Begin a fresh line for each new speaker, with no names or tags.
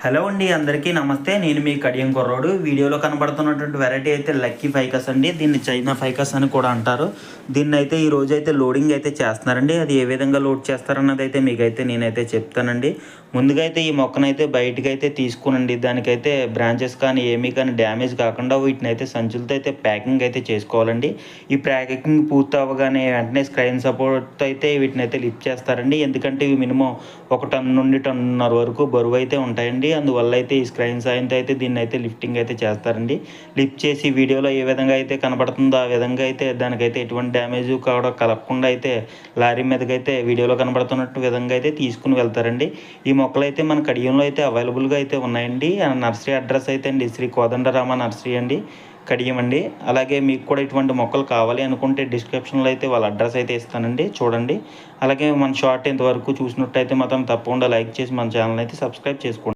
Hello అండి, అందరికీ నమస్తే. నేను మీ కడియం కుర్రోడు. వీడియోలో కనబడుతున్నటువంటి వెరైటీ అయితే లక్కీ ఫైకస్ అండి. దీన్ని చైనా ఫైకస్ అని కూడా అంటారు. దీన్ని అయితే ఈ రోజు అయితే లోడింగ్ అయితే చేస్తున్నారండి. అది ఏ విధంగా లోడ్ చేస్తారన్నది అయితే మీకైతే నేనైతే చెప్తానండి. ముందుగా అయితే ఈ మొక్కనైతే బయటకు అయితే తీసుకునండి. దానికైతే బ్రాంచెస్ కానీ ఏమీ కానీ డ్యామేజ్ కాకుండా వీటిని అయితే సంచులతో అయితే ప్యాకింగ్ అయితే చేసుకోవాలండి. ఈ ప్యాకింగ్ పూర్తి అవ్వగానే వెంటనే స్క్రైన్ సపోర్ట్ అయితే వీటిని అయితే లిఫ్ట్ చేస్తారండి. ఎందుకంటే ఇవి మినిమం 1 టన్ను నుండి టన్నున్నర వరకు బరువు అయితే ఉంటాయండి. అందువల్ల అయితే ఈ స్క్రైన్ సాయంతో అయితే దీన్ని అయితే లిఫ్టింగ్ అయితే చేస్తారండి. లిఫ్ట్ చేసి వీడియోలో ఏ విధంగా అయితే కనబడుతుందో ఆ విధంగా అయితే దానికైతే ఎటువంటి డ్యామేజ్ కూడా కలగకుండా అయితే లారీ మీదకైతే వీడియోలో కనబడుతున్నట్టు విధంగా అయితే తీసుకుని వెళ్తారండి. ఈ మొక్కలు అయితే మన కడియంలో అయితే అవైలబుల్గా అయితే ఉన్నాయండి. నర్సరీ అడ్రస్ అయితే అండి శ్రీ కోదండరామ నర్సరీ అండి, కడియం అండి. అలాగే మీకు కూడా ఇటువంటి మొక్కలు కావాలి అనుకుంటే డిస్క్రిప్షన్లో అయితే వాళ్ళ అడ్రస్ అయితే ఇస్తానండి, చూడండి. అలాగే మన షార్ట్ ఇంతవరకు చూసినట్టయితే మాత్రం తప్పకుండా లైక్ చేసి మన ఛానల్ అయితే సబ్స్క్రైబ్ చేసుకోండి.